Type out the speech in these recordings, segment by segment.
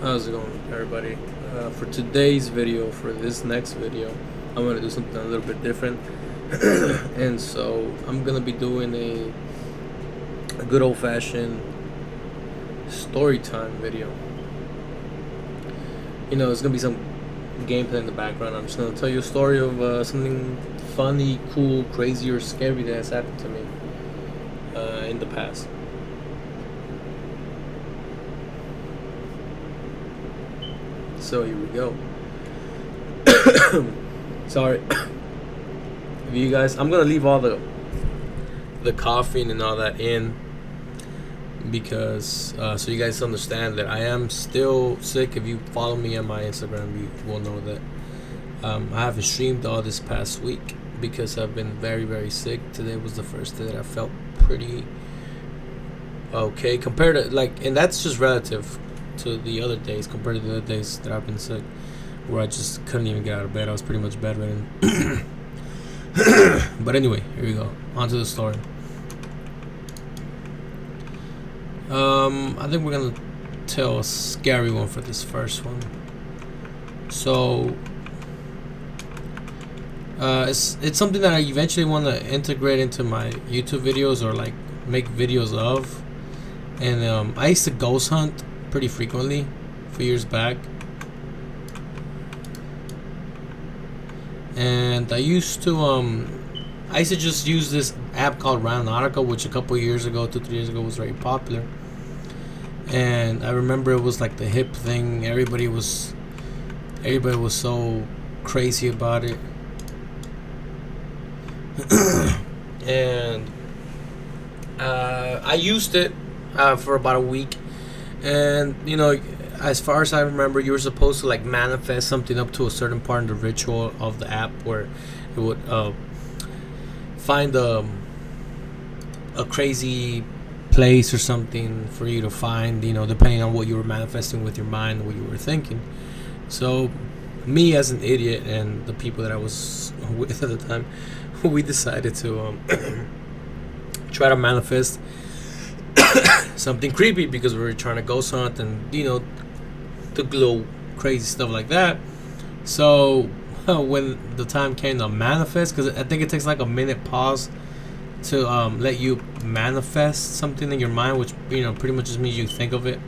How's it going, everybody? For today's video, for this next video, I'm gonna do something a little bit different, and so I'm gonna be doing a good old-fashioned story time video. You know, there's gonna be some gameplay in the background. I'm just gonna tell you a story of something funny, cool, crazy, or scary that has happened to me in the past. So here we go. Sorry. You guys, I'm gonna leave all the coughing and all that in because so you guys understand that I am still sick. If you follow me on my Instagram, you will know that I haven't streamed all this past week because I've been very, very sick. Today was the first day that I felt pretty okay compared to and that's just relative to the other days compared to the other days that I've been sick, where I just couldn't even get out of bed. I was pretty much bedridden. But anyway, here we go. On to the story. I think we're gonna tell a scary one for this first one. So it's something that I eventually want to integrate into my YouTube videos or like make videos of. And I used to ghost hunt pretty frequently a few years back, and I used to just use this app called Randomica, which a couple years ago, 2-3 years ago, was very popular. And I remember it was like the hip thing. Everybody was so crazy about it. And I used it for about a week. And you know, as far as I remember, you were supposed to like manifest something up to a certain part in the ritual of the app, where it would find a crazy place or something for you to find, you know, depending on what you were manifesting with your mind, what you were thinking. So me as an idiot and the people that I was with at the time, we decided to try to manifest something creepy because we were trying to ghost hunt and, you know, the glow, crazy stuff like that. So when the time came to manifest, because I think it takes like a minute pause to let you manifest something in your mind, which, you know, pretty much just means you think of it.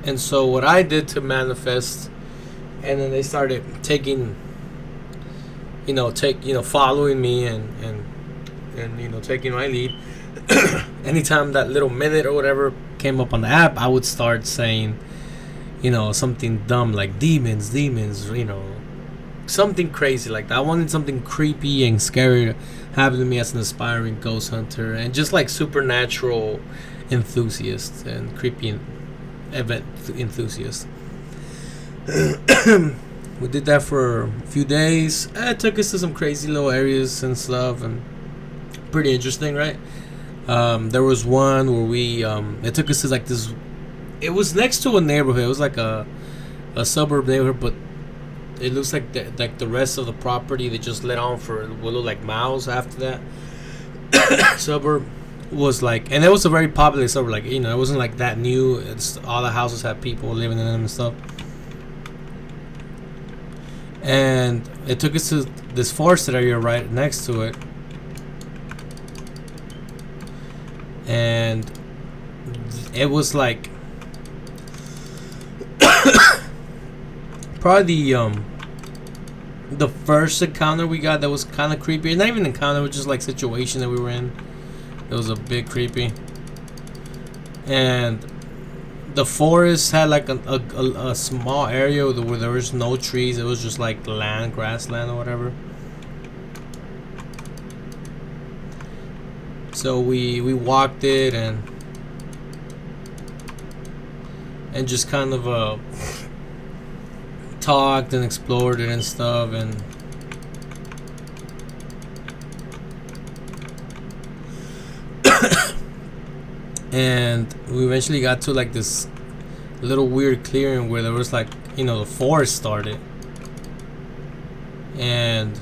And so what I did to manifest, and then they started taking, following me and you know, taking my lead. Anytime that little minute or whatever came up on the app, I would start saying, you know, something dumb like demons, you know, something crazy like that. I wanted something creepy and scary to happen to me as an aspiring ghost hunter and just like supernatural enthusiast and creepy event enthusiast. We did that for a few days. It took us to some crazy little areas and stuff, and pretty interesting, right? There was one where we it took us to like this. It was next to a neighborhood. It was like a suburb neighborhood, but it looks like the rest of the property they just let on for what looked like miles after that. Suburb was like, and it was a very popular suburb. Like, you know, it wasn't like that new. It's all the houses had people living in them and stuff. And it took us to this forested area right next to it, and it was like probably the first encounter we got that was kind of creepy. Not even encounter, it was just like situation that we were in. It was a bit creepy. And the forest had like a small area where there was no trees. It was just like land, grassland or whatever. So we walked it and just kind of talked and explored it and stuff, and And we eventually got to like this little weird clearing where there was like, the forest started. And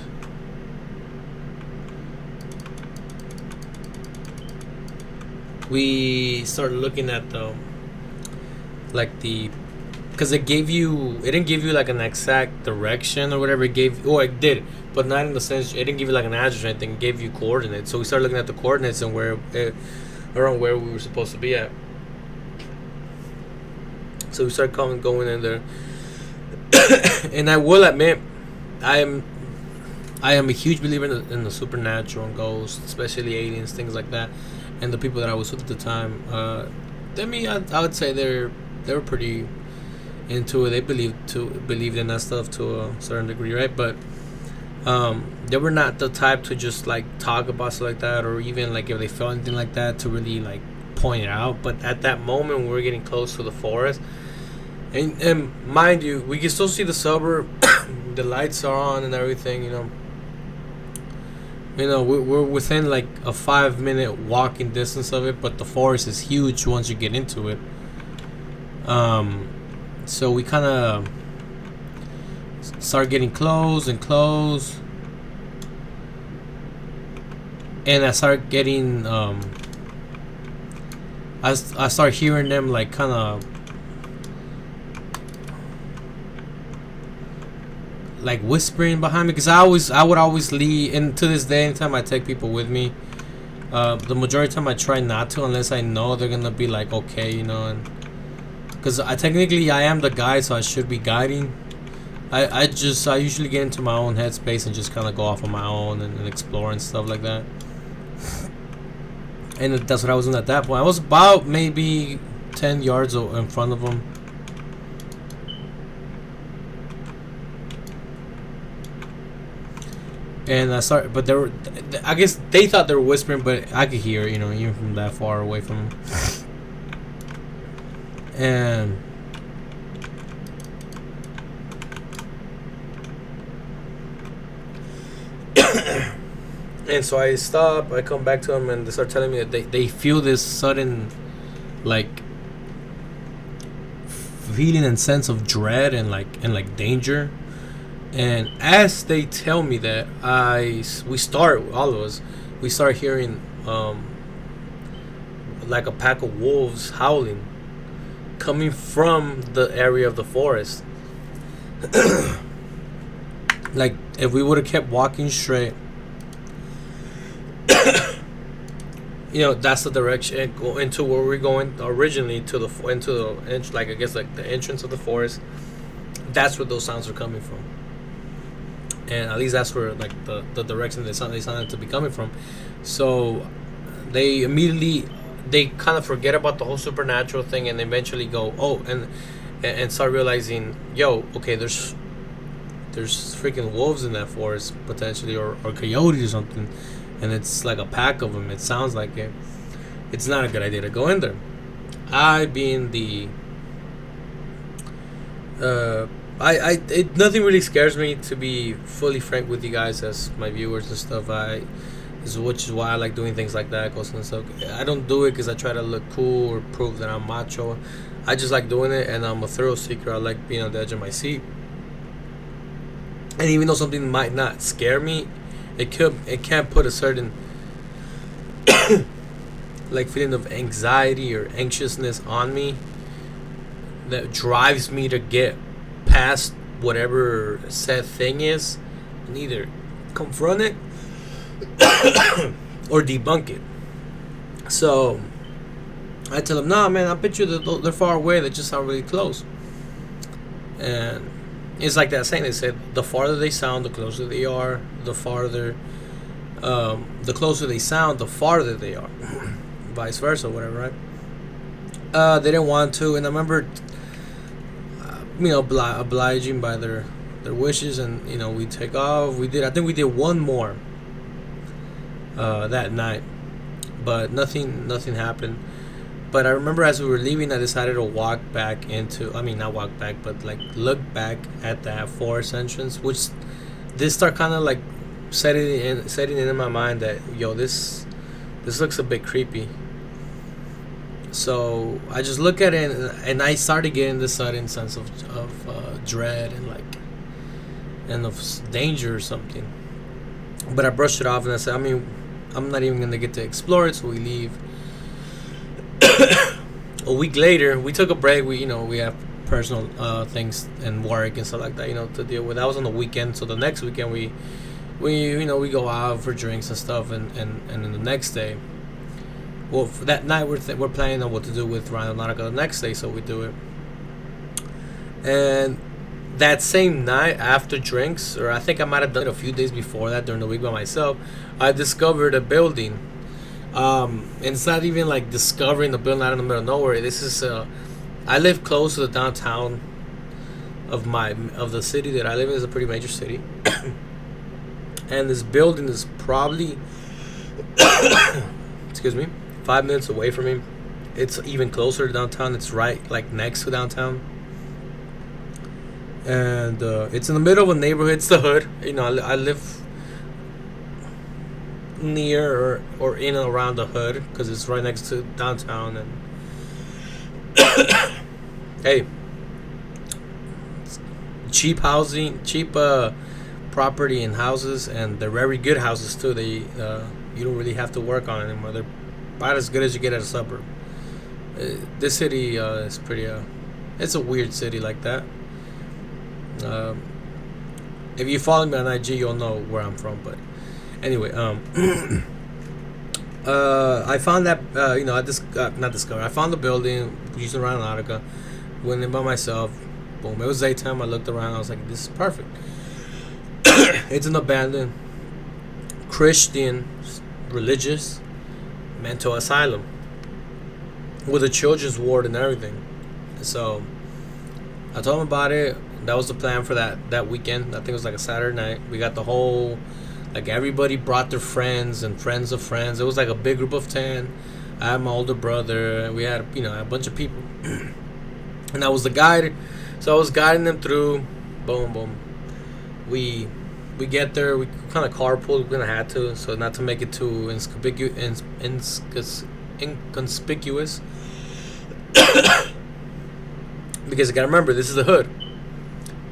we started looking at because it didn't give you like an exact direction or whatever. It did, but not in the sense, it didn't give you like an address or anything. It gave you coordinates. So we started looking at the coordinates and around where we were supposed to be at. So we started going in there. And I will admit, I am a huge believer in the supernatural and ghosts, especially aliens, things like that. And the people that I was with at the time, I would say they were pretty into it. They believed in that stuff to a certain degree, right? But they were not the type to just like talk about stuff like that, or even like if they felt anything like that to really like point it out. But at that moment, we were getting close to the forest, and mind you, we can still see the suburb. The lights are on and everything, we're within like a 5-minute walking distance of it, but the forest is huge once you get into it. So we kind of start getting close and close, and I start getting I start hearing them like kind of like whispering behind me, because I would always leave, and to this day, anytime I take people with me, the majority of the time I try not to, unless I know they're gonna be like okay, and because I am the guide, so I should be guiding. I usually get into my own headspace and just kind of go off on my own and explore and stuff like that. And that's what I was doing at that point. I was about maybe 10 yards in front of them. And but I guess they thought they were whispering, but I could hear, even from that far away from them. And and so I stop, I come back to them, and they start telling me that they feel this sudden, like, feeling and sense of dread and like danger. And as they tell me that, all of us start hearing like a pack of wolves howling, coming from the area of the forest. Like if we would have kept walking straight, that's the direction into where we're going originally, like I guess like the entrance of the forest. That's where those sounds are coming from. And at least that's where like the direction they sounded to be coming from. So they kind of forget about the whole supernatural thing, and eventually go and start realizing, okay, there's freaking wolves in that forest potentially, or coyotes or something, and it's like a pack of them. It sounds like it. It's not a good idea to go in there. I being the nothing really scares me, to be fully frank with you guys, as my viewers and stuff. Which is why I like doing things like that, ghosting and stuff. I don't do it because I try to look cool or prove that I'm macho. I just like doing it, and I'm a thrill seeker. I like being on the edge of my seat. And even though something might not scare me, it can put a certain like feeling of anxiety or anxiousness on me that drives me to get past whatever said thing is, and either confront it or debunk it. So I tell them, nah, man, I bet you they're far away. They just sound really close. And it's like that saying. They said the farther they sound, the closer they are. The closer they sound, the farther they are. Vice versa, whatever, right? They didn't want to, and I remember obliging by their wishes, and we take off. I think we did one more that night, but nothing happened. But I remember as we were leaving, I decided to walk back not walk back, but like look back at that forest entrance, which this start kind of like setting in my mind that this looks a bit creepy. So I just look at it, and I started getting this sudden sense of dread and like and of danger or something. But I brushed it off and I said, I mean, I'm not even gonna get to explore it, so we leave. A week later, we took a break. We have personal things and work and stuff like that, to deal with. That was on the weekend, so the next weekend we go out for drinks and stuff, and then the next day, well, for that night we're planning on what to do with Rhino the next day, so we do it. And that same night after drinks, or I think I might have done it a few days before that during the week by myself, I discovered a building. And it's not even like discovering the building out in the middle of nowhere. This is I live close to the downtown of the city that I live in. Is a pretty major city, and this building is probably excuse me, 5 minutes away from me. It's even closer to downtown. It's right like next to downtown, and it's in the middle of a neighborhood. It's the hood. I live near or in and around the hood because it's right next to downtown. And hey, cheap housing, cheap property and houses, and they're very good houses too. They you don't really have to work on it anymore. They're about as good as you get at a suburb. This city is pretty. It's a weird city like that. If you follow me on IG, you'll know where I'm from. But anyway, I found that I found the building using Aeronautica. Went in by myself. Boom! It was daytime. I looked around. I was like, "This is perfect." It's an abandoned Christian, religious, mental asylum with a children's ward and everything. So I told him about it. That was the plan for that weekend. I think it was like a Saturday night. We got the whole, like, everybody brought their friends and friends of friends. It was like a big group of 10. I had my older brother. We had, a bunch of people. And I was the guide. So I was guiding them through. Boom, boom. We get there. We kind of carpooled. We're going to have to. So not to make it too inconspicuous. Because you got to remember, this is the hood.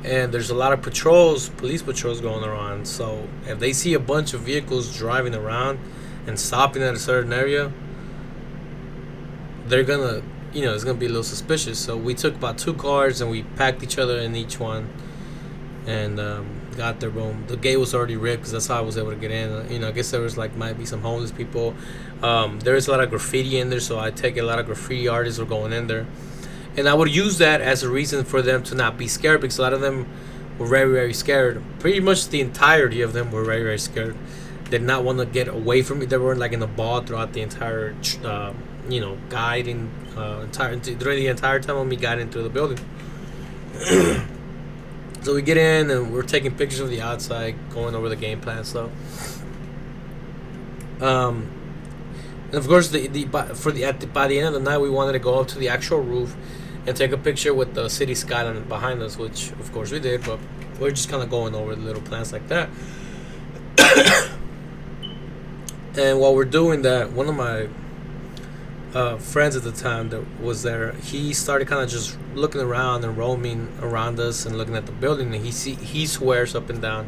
And there's a lot of police patrols going around. So if they see a bunch of vehicles driving around and stopping at a certain area, they're gonna, it's gonna be a little suspicious. So we took about 2 cars and we packed each other in each one, and got there. Boom. The gate was already ripped because that's how I was able to get in. I guess there was might be some homeless people. There is a lot of graffiti in there, so I take a lot of graffiti artists were going in there. And I would use that as a reason for them to not be scared, because a lot of them were very, very scared. Pretty much the entirety of them were very, very scared. They did not want to get away from me. They were in a ball throughout the entire, guiding, during the entire time of me guiding through the building. So we get in and we're taking pictures of the outside, going over the game plan stuff. And of course, by the end of the night, we wanted to go up to the actual roof and take a picture with the city skyline behind us, which of course we did. But we're just kind of going over the little plans like that. And while we're doing that, one of my friends at the time that was there, he started kind of just looking around and roaming around us and looking at the building. And he swears up and down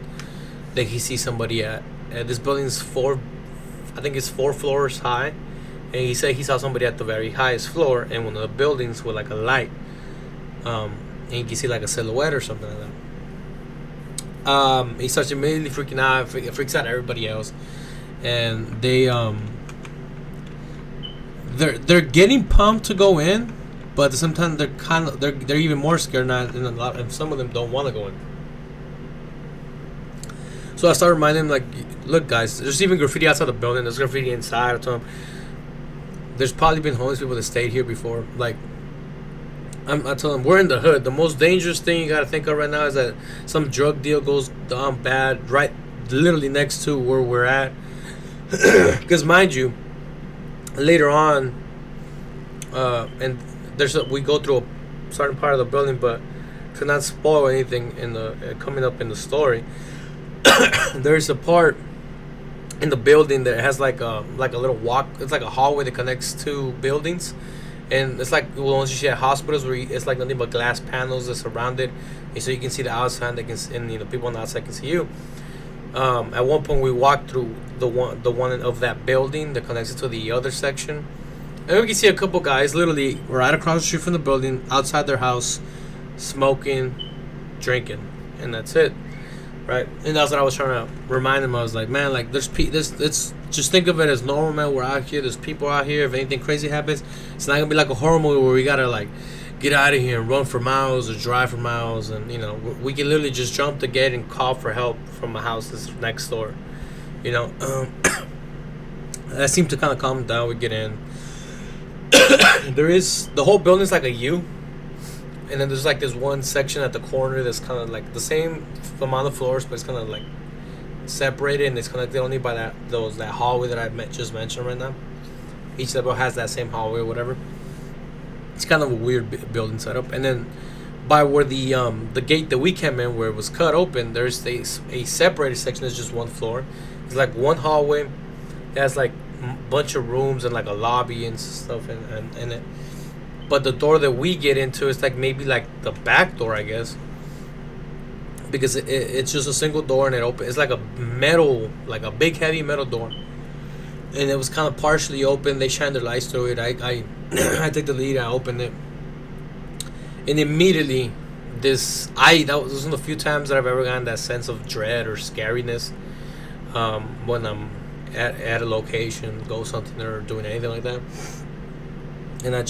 that he sees somebody at this building is 4 floors high, and he said he saw somebody at the very highest floor in one of the buildings with a light, and you can see a silhouette or something like that. He starts immediately freaking out. It freaks out everybody else, and they're getting pumped to go in, but sometimes they're even more scared now, and some of them don't want to go in. So I started reminding them, look, guys, there's even graffiti outside the building. There's graffiti inside. I told them, there's probably been homeless people that stayed here before. I told them, we're in the hood. The most dangerous thing you got to think of right now is that some drug deal goes down bad right literally next to where we're at. Because, mind you, later on, and we go through a certain part of the building, but to not spoil anything in the coming up in the story, there's a part in the building that has a little walk. It's like a hallway that connects 2 buildings, And it's like once you see at hospitals where it's like nothing but glass panels that surround it, and so you can see the outside. They can, and people on the outside can see you. At one point, we walked through the one of that building that connects it to the other section, and we can see a couple guys literally right across the street from the building, outside their house, smoking, drinking, and that's it, right? And that's what I was trying to remind them. I was like, man, like it's just think of it as normal, man. We're out here. There's people out here. If anything crazy happens, it's not gonna be like a horror movie where we gotta like get out of here and run for miles or drive for miles, and we can literally just jump the gate and call for help from a house that's next door. That seemed to kind of calm down. We get in. The whole building's like a U, and then there's like this one section at the corner that's kind of like the same amount of floors, but it's kind of like separated, and it's connected only by that hallway that I just mentioned right now. Each level has that same hallway or whatever. It's kind of a weird building setup. And then by where the gate that we came in, where it was cut open, there's a separated section that's just one floor. It's like one hallway. It has like a bunch of rooms and like a lobby and stuff and it. But the door that we get into is like maybe like the back door, I guess, because it's just a single door and it opens. It's like a metal, like a big heavy metal door, and it was kind of partially open. They shined their lights through it. I I take the lead. I opened it, and immediately that was one of the few times that I've ever gotten that sense of dread or scariness when I'm at a location, ghost hunting or doing anything like that. And I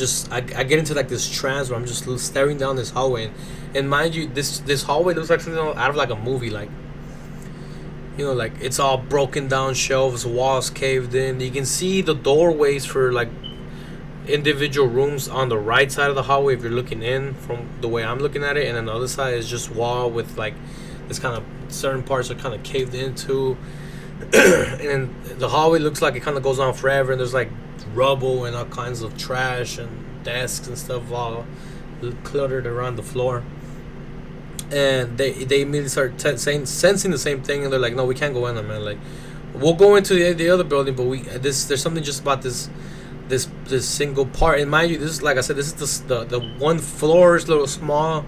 get into like this trance where I'm just staring down this hallway, and mind you, this hallway looks like something out of like a movie, like like it's all broken down shelves, walls caved in. You can see the doorways for like individual rooms on the right side of the hallway if you're looking in from the way I'm looking at it, and on the other side is just wall with like this kind of certain parts are kind of caved into. And the hallway looks like it kind of goes on forever, and there's like rubble and all kinds of trash and desks and stuff all cluttered around the floor. And they immediately start sensing the same thing, and they're like, no, we can't go in there, man. Like, we'll go into the other building, but there's something just about this single part. And mind you, this is, like I said, this is the one floor's little small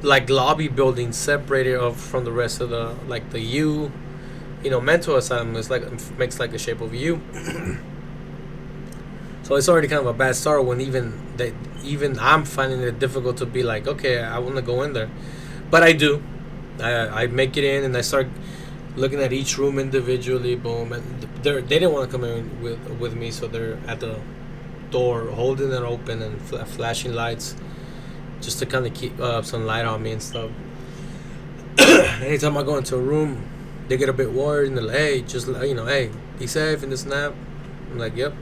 like lobby building separated from the rest of the like the U, mental asylum is like makes like a shape of a U. So it's already kind of a bad start when even I'm finding it difficult to be like, okay, I want to go in there, but I do. I make it in, and I start looking at each room individually. Boom, and they didn't want to come in with me, so they're at the door holding it open and flashing lights just to kind of keep some light on me and stuff. Anytime I go into a room, they get a bit worried and they're like, hey, just hey, be safe and this and that. I'm like, yep.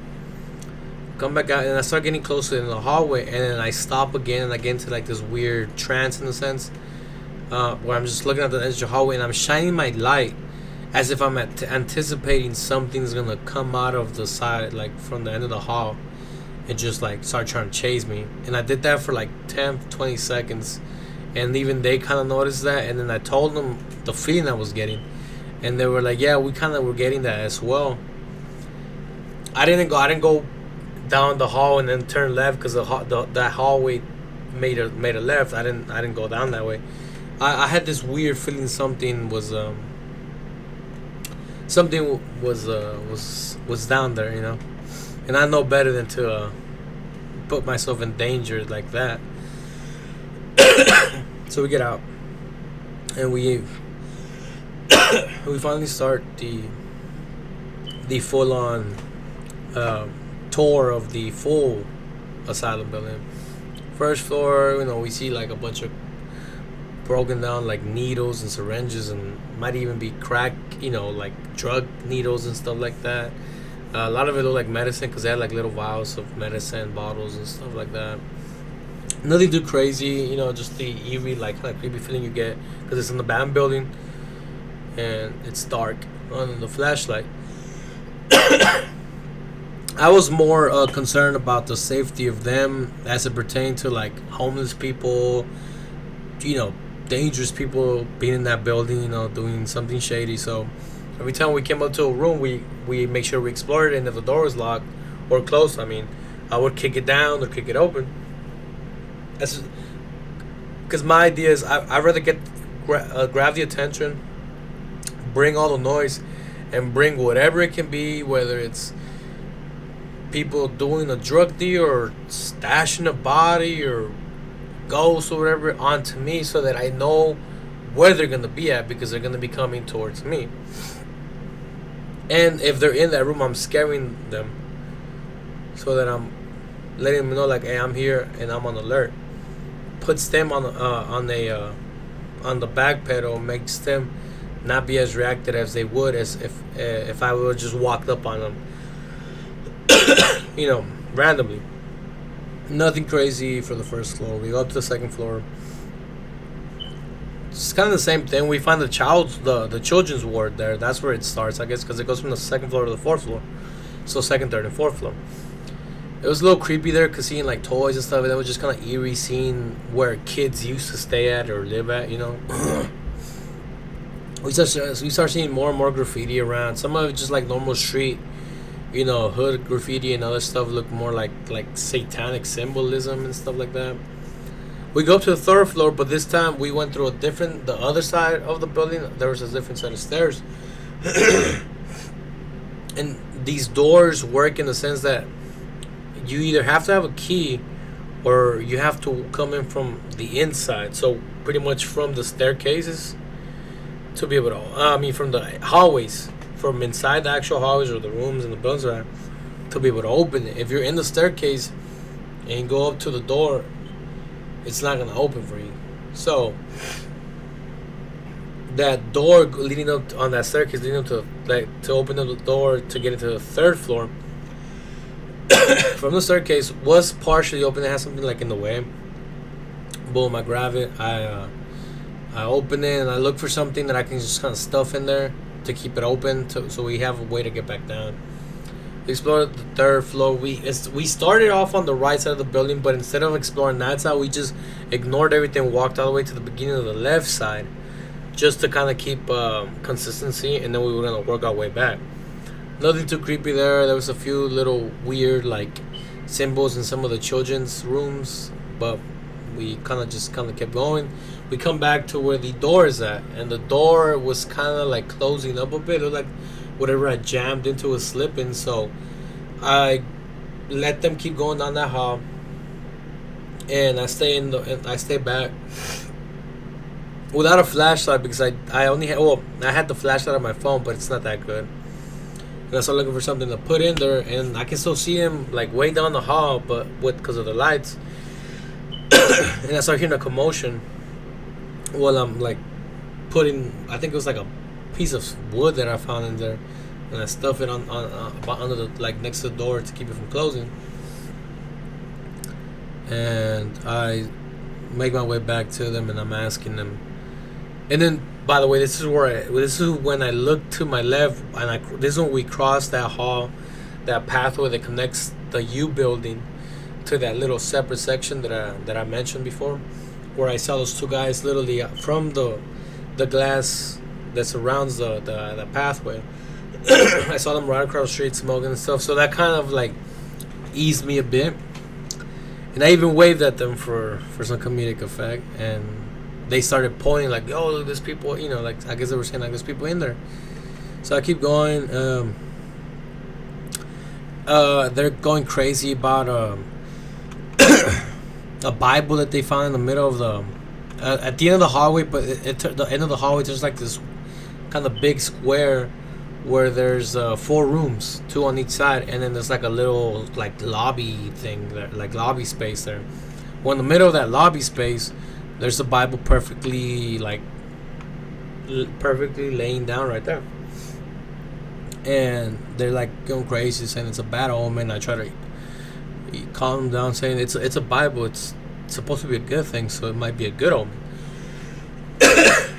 Come back out, and I start getting closer in the hallway, and then I stop again, and I get into like this weird trance in a sense, where I'm just looking at the edge of the hallway, and I'm shining my light as if I'm anticipating something's gonna come out of the side, like from the end of the hall, and just like start trying to chase me. And I did that for like 10-20 seconds, and even they kind of noticed that. And then I told them the feeling I was getting, and they were like, yeah, we kind of were getting that as well. I didn't go down the hall and then turn left, because that hallway made a left. I didn't go down that way. I had this weird feeling something was down there, and I know better than to put myself in danger like that. So we get out, and we finally start the full on tour of the full asylum building. First floor, we see like a bunch of broken down like needles and syringes, and might even be crack, like drug needles and stuff like that. A lot of it looked like medicine, because they had like little vials of medicine bottles and stuff like that. Nothing too crazy, just the eerie, like kind of creepy feeling you get because it's in the band building and it's dark on the flashlight. I was more concerned about the safety of them as it pertained to like homeless people, dangerous people being in that building, doing something shady. So every time we came up to a room, we make sure we explored it, and if the door was locked or closed, I would kick it down or kick it open. Because my idea is I'd rather grab the attention, bring all the noise, and bring whatever it can be, whether it's people doing a drug deal or stashing a body or ghosts or whatever, onto me, so that I know where they're gonna be at, because they're gonna be coming towards me. And if they're in that room, I'm scaring them, so that I'm letting them know, like, hey, I'm here and I'm on alert. Puts them on the back pedal, makes them not be as reactive as they would as if I would just walked up on them, randomly. Nothing crazy for the first floor. We go up to the second floor. It's kind of the same thing. We find the children's ward there. That's where it starts, I guess, because it goes from the second floor to the fourth floor. So second, third, and fourth floor. It was a little creepy there, because seeing like toys and stuff, and it was just kind of eerie seeing where kids used to stay at or live at. We start seeing more and more graffiti around. Some of it just like normal street, hood graffiti, and other stuff look more like satanic symbolism and stuff like that. We go up to the third floor, but this time we went through the other side of the building. There was a different set of stairs. And these doors work in the sense that you either have to have a key or you have to come in from the inside. So pretty much from the staircases to be able to, from the hallways, from inside the actual hallways or the rooms and the buildings, to be able to open it. If you're in the staircase and you go up to the door, it's not going to open for you. So that door leading up on that staircase, leading up to open up the door to get into the third floor, from the staircase was partially open. It has something like in the way. Boom, I grab it. I open it and I look for something that I can just kind of stuff in there to keep it open, so we have a way to get back down. We explored the third floor. We started off on the right side of the building, but instead of exploring that side, we just ignored everything, walked all the way to the beginning of the left side, just to kind of keep consistency, and then we were gonna work our way back. Nothing too creepy there. There was a few little weird like symbols in some of the children's rooms, but we kind of kept going. We come back to where the door is at, and the door was kind of like closing up a bit. It looked like whatever I jammed into was slipping, so I let them keep going down that hall, and I stay back without a flashlight, because I had the flashlight on my phone, but it's not that good. And I started looking for something to put in there, and I can still see him like way down the hall, but because of the lights. And I started hearing a commotion while I'm like putting, I think it was like a piece of wood that I found in there, and I stuff it on under the, like, next to the door to keep it from closing. And I make my way back to them, and I'm asking them. And then, by the way, this is when I look to my left, and this is when we cross that hall, that pathway that connects the U building to that little separate section that I mentioned before, where I saw those two guys literally from the glass that surrounds the pathway. I saw them right across the street smoking and stuff, so that kind of like eased me a bit. And I even waved at them for some comedic effect, and they started pointing like, "Oh, look, there's people," like I guess they were saying like, "There's people in there." So I keep going. They're going crazy about a Bible that they found in the middle of the at the end of the hallway, but the end of the hallway there's like this kind of big square where there's 4 rooms, 2 on each side, and then there's like a little like lobby thing there, like lobby space there. Well, in the middle of that lobby space, there's the Bible perfectly laying down right there. And they're like going crazy, saying it's a bad omen. I try to calm them down, saying it's a Bible. It's supposed to be a good thing, so it might be a good omen.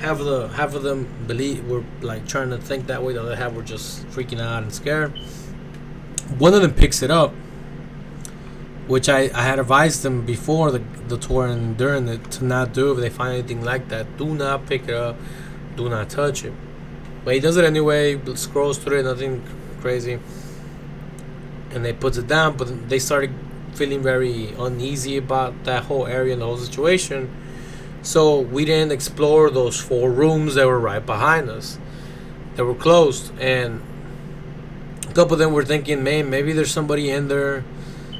Half of them believe we're like trying to think that way. The other half were just freaking out and scared. One of them picks it up, which I had advised them before the tour and during it to not do. If they find anything like that, do not pick it up, do not touch it. But he does it anyway, scrolls through it, nothing crazy, and they puts it down. But they started feeling very uneasy about that whole area and the whole situation. So we didn't explore those 4 rooms that were right behind us, that were closed. And a couple of them were thinking, man, maybe there's somebody in there,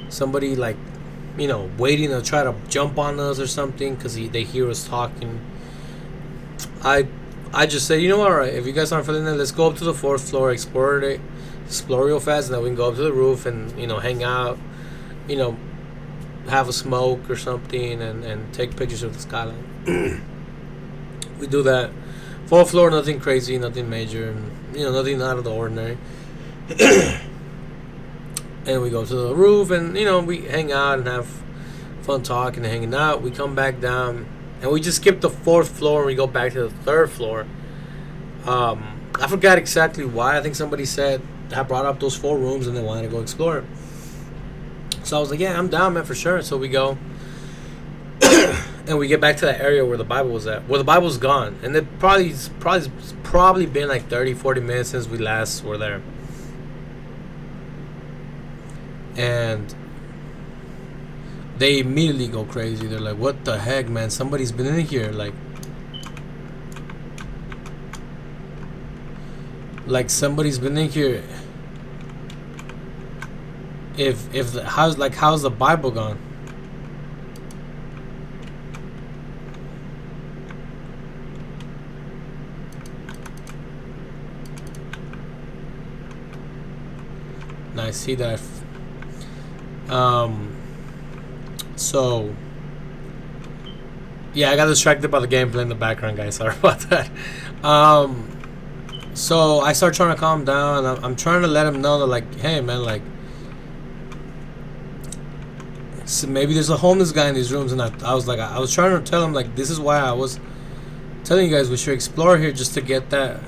somebody like, waiting to try to jump on us or something, because they hear us talking. I just said, all right, if you guys aren't feeling it, let's go up to the 4th floor, explore real fast, and then we can go up to the roof and hang out, have a smoke or something, and take pictures of the skyline. We do that. 4th floor, nothing crazy, nothing major, nothing out of the ordinary. And we go to the roof, and we hang out and have fun talking and hanging out. We come back down, and we just skip the 4th floor and we go back to the 3rd floor. I forgot exactly why. I think somebody said I brought up those 4 rooms and they wanted to go explore it. So I was like, yeah, I'm down, man, for sure. So we go, and we get back to that area where the Bible was at. Well, the Bible's gone, and it probably been like 30-40 minutes since we last were there. And they immediately go crazy. They're like, what the heck, man? Somebody's been in here. Like somebody's been in here. How's the Bible gone? I see that. So yeah, I got distracted by the gameplay in the background, guys. Sorry about that. So I start trying to calm down. I'm trying to let him know that, like, hey, man, like, so maybe there's a homeless guy in these rooms, and I was trying to tell him, like, this is why I was telling you guys we should explore here, just to get that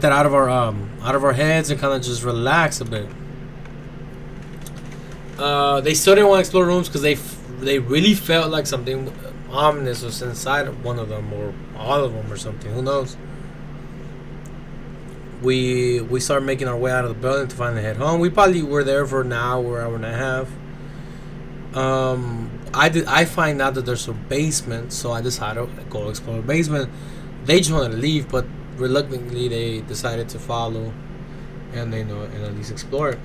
out of our heads and kind of just relax a bit. They still didn't want to explore rooms because they really felt like something ominous was inside of one of them, or all of them, or something. Who knows? We started making our way out of the building to finally head home. We probably were there for an hour and a half. I find out that there's a basement, so I decided to go explore the basement. They just wanted to leave, but reluctantly they decided to follow, and at least explore it.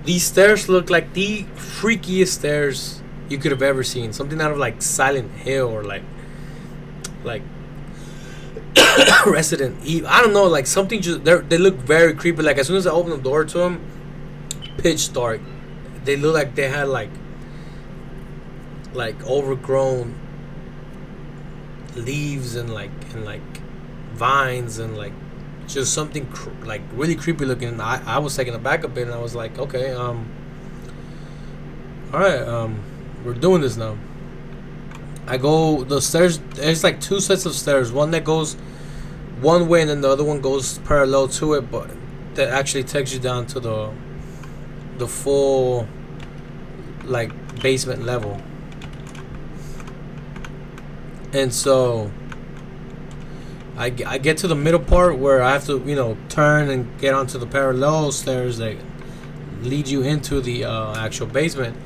These stairs look like the freakiest stairs you could have ever seen. Something out of like Silent Hill, or like Resident Evil. I don't know, like something just they look very creepy. Like as soon as I opened the door to them, pitch dark. They look like they had like overgrown leaves and like vines and like just something like really creepy looking. I was taken aback a bit, and I was like, okay, all right, we're doing this now. I go the stairs. There's like 2 sets of stairs. One that goes one way, and then the other one goes parallel to it, but that actually takes you down to the full like basement level. And so I get to the middle part where I have to turn and get onto the parallel stairs that lead you into the actual basement.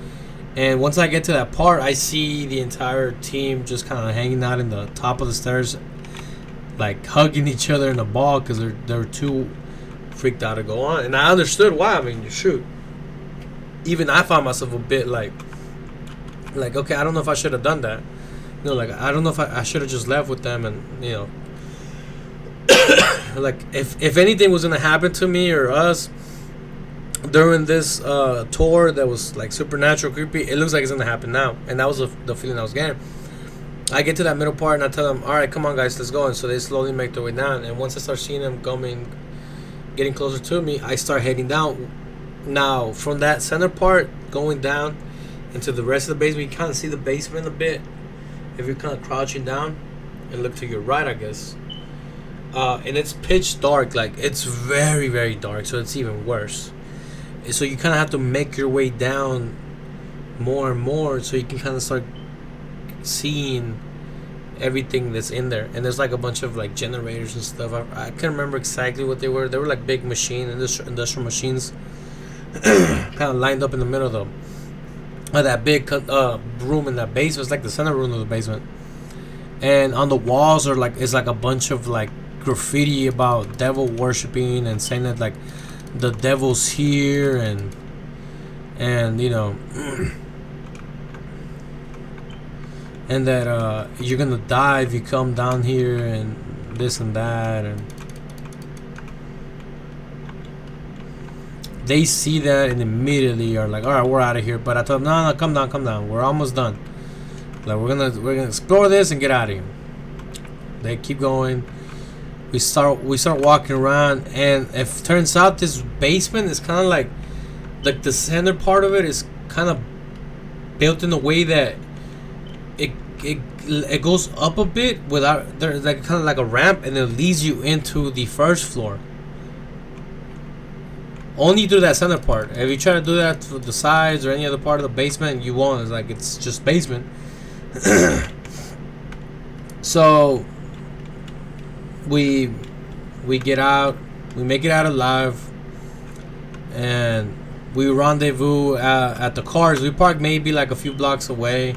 And once I get to that part, I see the entire team just kind of hanging out in the top of the stairs, like hugging each other in a ball, because they're too freaked out to go on. And I understood why. I mean, shoot, even I found myself a bit like okay, I don't know if I should have done that. Like I don't know if I should have just left with them, and like if anything was gonna happen to me or us during this tour that was like supernatural creepy, it looks like it's gonna happen now. And that was the feeling I was getting. I get to that middle part and I tell them, all right, come on guys, let's go. And so they slowly make their way down, and once I start seeing them getting closer to me, I start heading down. Now from that center part going down into the rest of the basement, you kind of see the basement a bit if you're kind of crouching down and look to your right, I guess. And it's pitch dark, like it's very, very dark, so it's even worse. So you kind of have to make your way down more and more, so you can kind of start seeing everything that's in there. And there's like a bunch of like generators and stuff. I can't remember exactly what they were. They were like big industrial machines. kind of lined up in the middle of that big room in that basement. It's like the center room of the basement. And on the walls are like it's like a bunch of like graffiti about devil worshiping and saying that like the devil's here and you know and that you're gonna die if you come down here and this and that, and they see that and immediately are like, all right, we're out of here. But I told them, no, come down, we're almost done. Like we're gonna explore this and get out of here. They keep going. We start walking around, and it turns out this basement is kind of like the center part of it is kind of built in a way that it goes up a bit without, there's like kind of like a ramp, and it leads you into the first floor. Only through that center part. If you try to do that for the sides or any other part of the basement, you won't. It's like it's just basement. So we get out, we make it out alive, and we rendezvous at the cars. We park maybe like a few blocks away.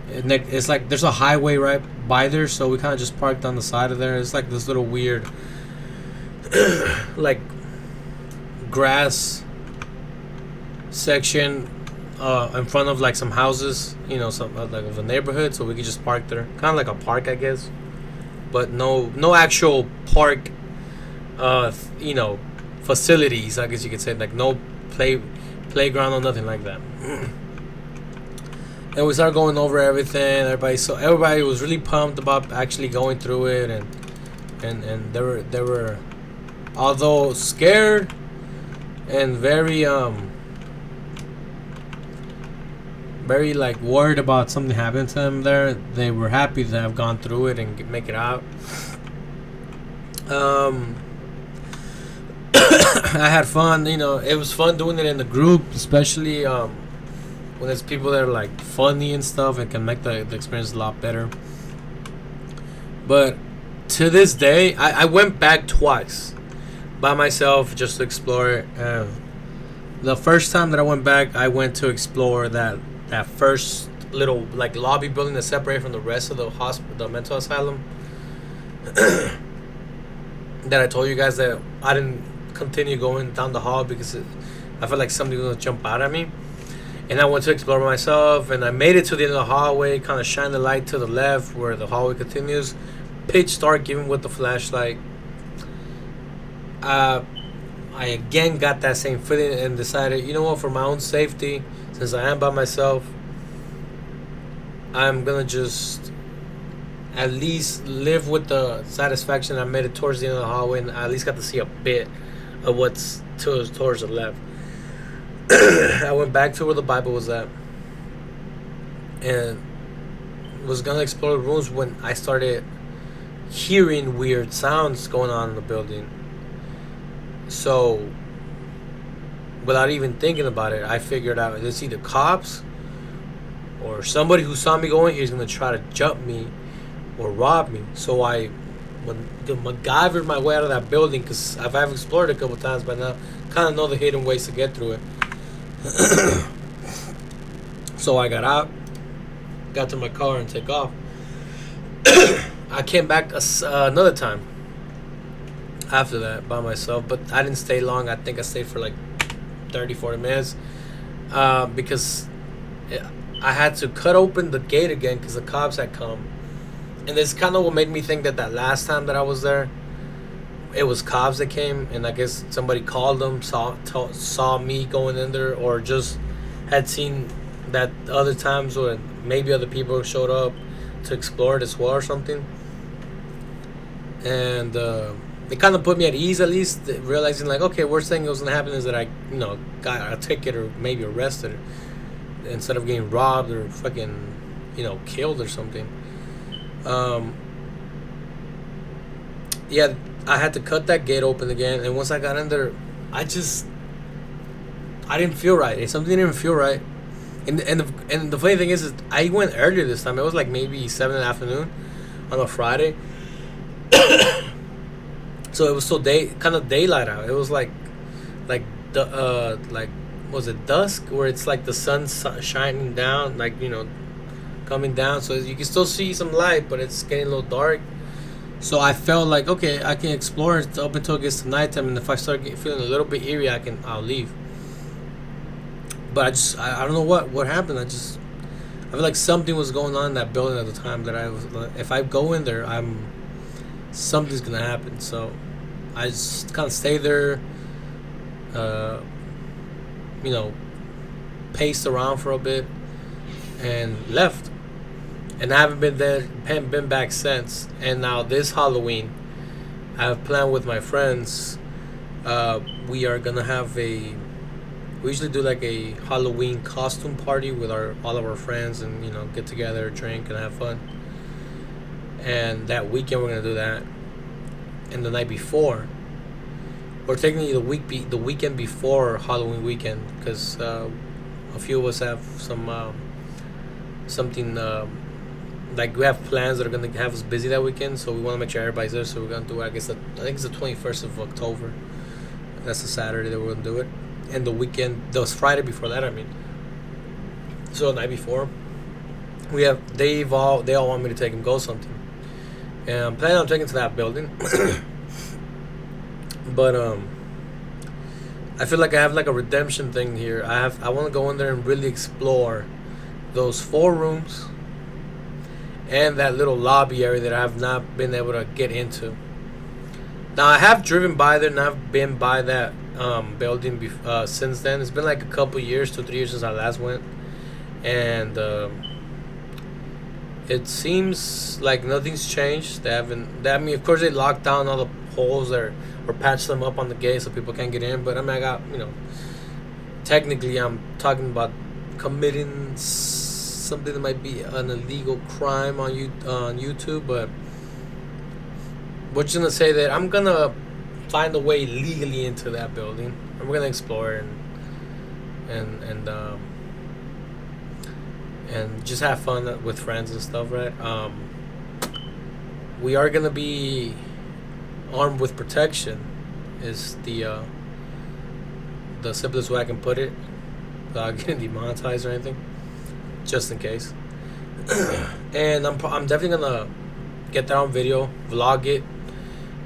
It's like there's a highway right by there, so we kind of just parked on the side of there. It's like this little weird like grass section in front of like some houses, you know, some like of a neighborhood, so we could just park there, kind of like a park, I guess, but no actual park you know, facilities, I guess you could say, like no playground or nothing like that. And we started going over everything. Everybody was really pumped about actually going through it, and they were although scared and very like worried about something happening to them there. They were happy to have gone through it and make it out. I had fun, you know. It was fun doing it in the group, especially when there's people that are like funny and stuff. It can make the experience a lot better. But to this day, I went back twice by myself just to explore it. The first time that I went back, I went to explore that first little like lobby building that's separated from the rest of the hospital, the mental asylum. That I told you guys that I didn't continue going down the hall because I felt like somebody was gonna jump out at me. And I went to explore myself, and I made it to the end of the hallway, kind of shine the light to the left where the hallway continues. Pitch dark, even with the flashlight. I again got that same feeling and decided, you know what, for my own safety, since I am by myself, I'm gonna just at least live with the satisfaction I made it towards the end of the hallway, and I at least got to see a bit of what's towards the left. I went back to where the Bible was at and was gonna explore the rooms when I started hearing weird sounds going on in the building. So without even thinking about it, I figured out it's either cops or somebody who saw me going here is gonna try to jump me or rob me. So I MacGyvered my way out of that building, because I've explored it a couple times by now, kind of know the hidden ways to get through it. So I got out, got to my car and take off. I came back another time after that by myself, but I didn't stay long. I think I stayed for like 30-40 minutes because I had to cut open the gate again because the cops had come. And this kind of what made me think that last time that I was there, it was cops that came, and I guess somebody called them, saw me going in there, or just had seen that other times where maybe other people showed up to explore it as well or something. And it kind of put me at ease, at least realizing like, okay, worst thing that was gonna happen is that I, you know, got a ticket or maybe arrested instead of getting robbed or fucking, you know, killed or something. Yeah, I had to cut that gate open again, and once I got in there, I didn't feel right. Something didn't feel right. And the funny thing is I went earlier this time. It was like maybe 7 in the afternoon on a Friday. So it was so kind of daylight out. It was like was it dusk, where it's like the sun shining down, like, coming down, so you can still see some light, but it's getting a little dark. So I felt like, okay, I can explore it up until it gets to nighttime, and if I start feeling a little bit eerie, I'll leave. But I don't know what happened. I feel like something was going on in that building at the time that I was like, if I go in there, something's gonna happen. So I just kind of stayed there, uh, you know, paced around for a bit, and left. And I haven't been back since. And now this Halloween, I have planned with my friends. We are gonna have we usually do like a Halloween costume party with all of our friends, and get together, drink, and have fun. And that weekend we're gonna do that. And the night before, or technically the weekend before Halloween weekend, because a few of us have something. Like, we have plans that are gonna have us busy that weekend, so we want to make sure everybody's there. So we're gonna do, I think it's the 21st of October. That's a Saturday that we're gonna do it, and the weekend, the Friday before that, I mean. So the night before, they all want me to take them go something, and I'm planning on taking to that building. But I feel like I have like a redemption thing here. I want to go in there and really explore those 4 rooms and that little lobby area that I have not been able to get into. Now, I have driven by there, and I've been by that building since then. It's been like a couple years, 2-3 years since I last went, and it seems like nothing's changed. They haven't. I mean, of course, they locked down all the holes or patched them up on the gate so people can't get in. But I mean, I got, technically, I'm talking about committing something that might be an illegal crime on YouTube, but we're just gonna say that I'm gonna find a way legally into that building, and we're gonna explore and just have fun with friends and stuff, right? We are gonna be armed with protection, is the simplest way I can put it, without getting demonetized or anything, just in case. And I'm definitely gonna get that on video, vlog it,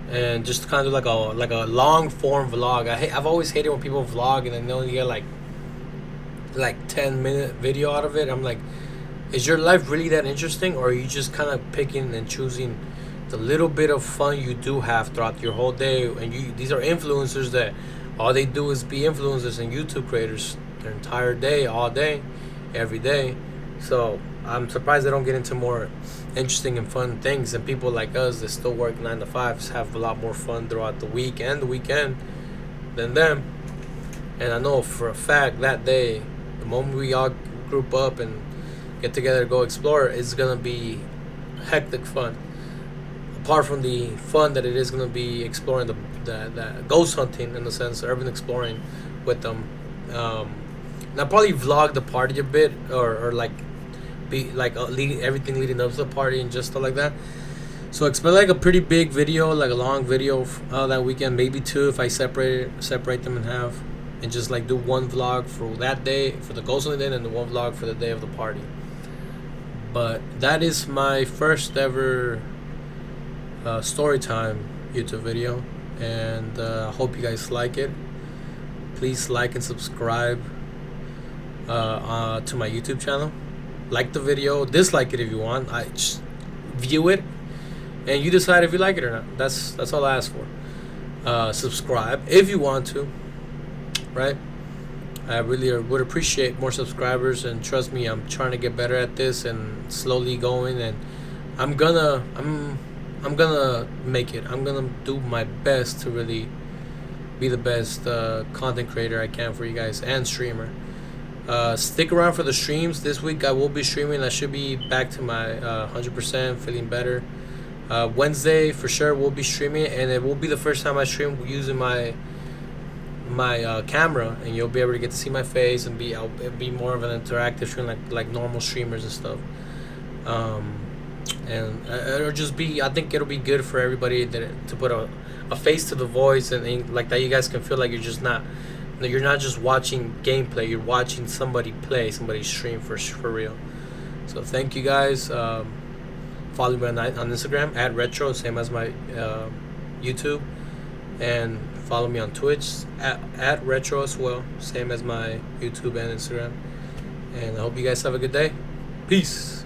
and just kind of do like a long form vlog. I've always hated when people vlog and then they only get like 10-minute video out of it. I'm like, is your life really that interesting, or are you just kind of picking and choosing the little bit of fun you do have throughout your whole day? And these are influencers that all they do is be influencers and YouTube creators their entire day, all day, every day. So I'm surprised they don't get into more interesting and fun things. And people like us that still work 9 to 5s have a lot more fun throughout the week and the weekend than them. And I know for a fact that day, the moment we all group up and get together to go explore, it's gonna be hectic fun. Apart from the fun that it is gonna be exploring the ghost hunting, in the sense, urban exploring with them. And I'll probably vlog the party a bit, or like be like everything leading up to the party and just stuff like that. So expect like a pretty big video, like a long video that weekend, maybe 2 if I separate them in half, and just like do one vlog for that day, for the ghost hunting day, and the one vlog for the day of the party. But that is my first ever story time YouTube video, and I hope you guys like it. Please like and subscribe to my YouTube channel. Like the video, dislike it if you want. I just view it, and you decide if you like it or not. That's all I ask for. Subscribe if you want to, right? I really would appreciate more subscribers, and trust me, I'm trying to get better at this and slowly going, and I'm gonna make it. I'm gonna do my best to really be the best content creator I can for you guys, and streamer. Stick around for the streams. This week I will be streaming. I should be back to my 100%, feeling better. Wednesday for sure we'll be streaming, and it will be the first time I stream using my camera, and you'll be able to get to see my face, and it'll be more of an interactive stream, like normal streamers and stuff. And it'll just be, I think it'll be good for everybody to put a face to the voice, and like that you guys can feel like you're just not No, you're not just watching gameplay. You're watching somebody play, somebody stream for real. So thank you guys. Follow me on Instagram at retro, same as my YouTube, and follow me on Twitch at retro as well, same as my YouTube and Instagram. And I hope you guys have a good day. Peace.